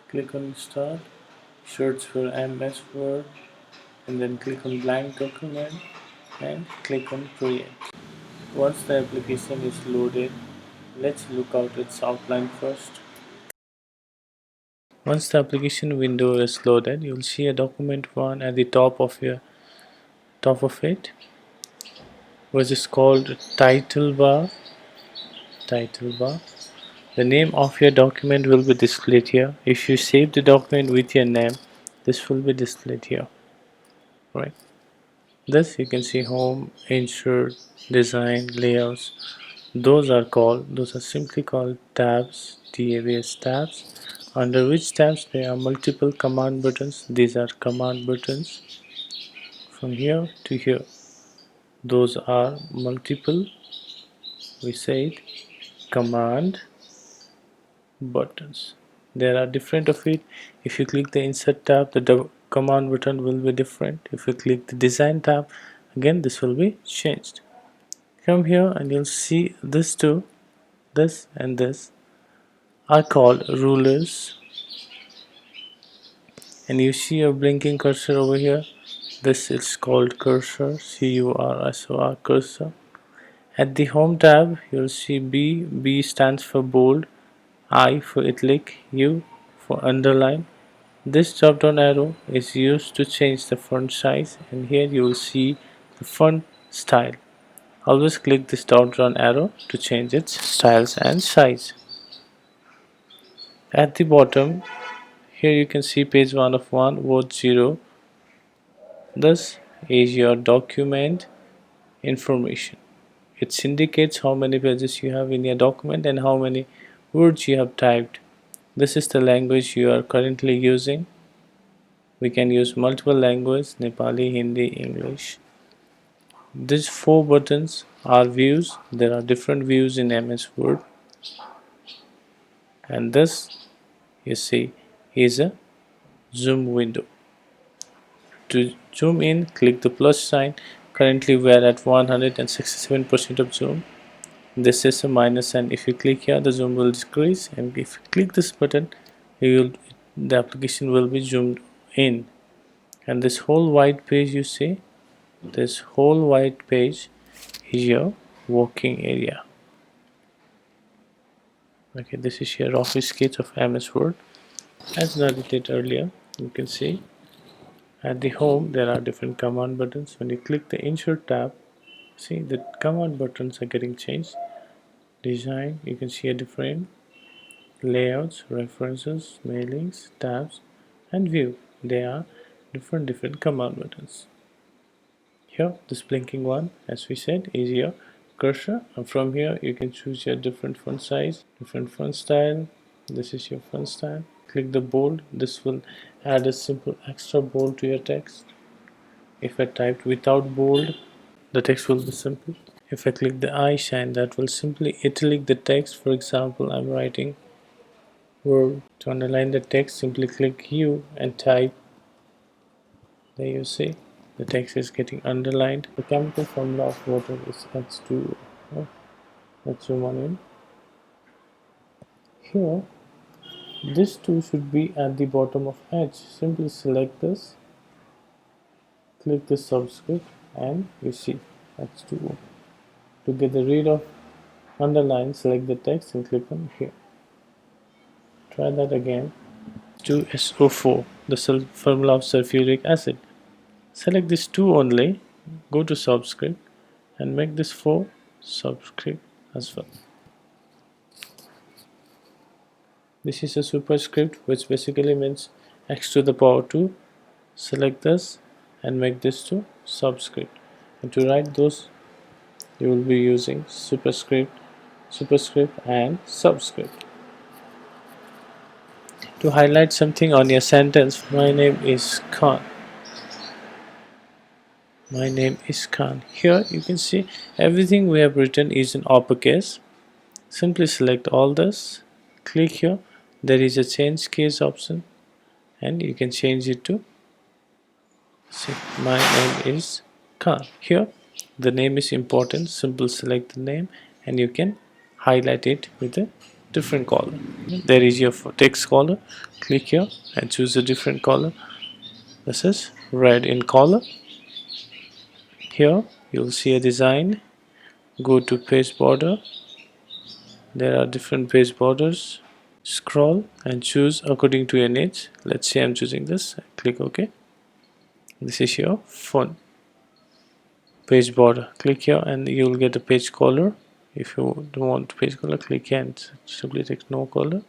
Click on Start, search for MS Word, and then click on Blank Document and click on Create. Once the application is loaded, let's look at its outline first. Once the application window is loaded, you'll see a document one at the top of it, which is called title bar. The name of your document will be displayed here. If you save the document with your name, this will be displayed here, right? Thus you can see home, insert, design, layouts. Those are simply called tabs, TABs tabs. Under which tabs there are multiple command buttons. These are command buttons from here to here. Those are multiple, we said, command buttons. There are different of it. If you click the insert tab, the command button will be different. If you click the design tab, again this will be changed. Come here and you'll see this two, this and this are called rulers, and you see a blinking cursor over here. This is called cursor, cursor, cursor. At the home tab you'll see B stands for bold, I for italic, U for underline. This drop down arrow is used to change the font size, and here you will see the font style. Always click this drop down arrow to change its styles and size. At the bottom here you can see page 1 of 1, word 0. This is your document information. It indicates how many pages you have in your document and how many words you have typed. This is the language you are currently using. We can use multiple languages: Nepali, Hindi, English. These 4 buttons are views. There are different views in MS Word. And this, you see, is a zoom window. To zoom in, click the plus sign. Currently we are at 167% of zoom. This is a minus, and if you click here the zoom will decrease, and if you click this button the application will be zoomed in. And this whole white page, you see, this whole white page is your working area. Okay, this is your office sketch of MS Word. As narrated earlier, you can see at the home there are different command buttons. When you click the insert tab, see the command buttons are getting changed. Design, you can see a different layouts, references, mailings, tabs, and view. They are different command buttons. Here this blinking one, as we said, is your cursor, and from here you can choose your different font size, different font style. This is your font style. Click the bold. This will add a simple extra bold to your text. If I typed without bold, the text will be simple. If I click the eye shine, that will simply italic the text. For example, I'm writing word. To underline the text, simply click U and type. There you see the text is getting underlined. The chemical formula of water is H2O. Let's zoom on in. Here, this 2 should be at the bottom of H. Simply select this, click the subscript, and you see H2O. To get rid of underline, select the text and click on here. Try that again. H2SO4, the formula of sulfuric acid. Select this 2 only, go to subscript, and make this 4 subscript as well. This is a superscript, which basically means x to the power 2. Select this and make this to subscript. And to write those, you will be using superscript, and subscript. To highlight something on your sentence, my name is Khan. My name is Khan. Here you can see everything we have written is in uppercase. Simply select all this, click here, there is a change case option and you can change it to, see, my name is Khan. Here the name is important, simply select the name and you can highlight it with a different color. There is your text color, click here and choose a different color. This is red in color. Here you will see a design, go to page border, there are different page borders. Scroll and choose according to your needs. Let's say I'm choosing this, click OK. This is your font page border. Click here and you will get a page color. If you don't want page color, click here and simply take no color.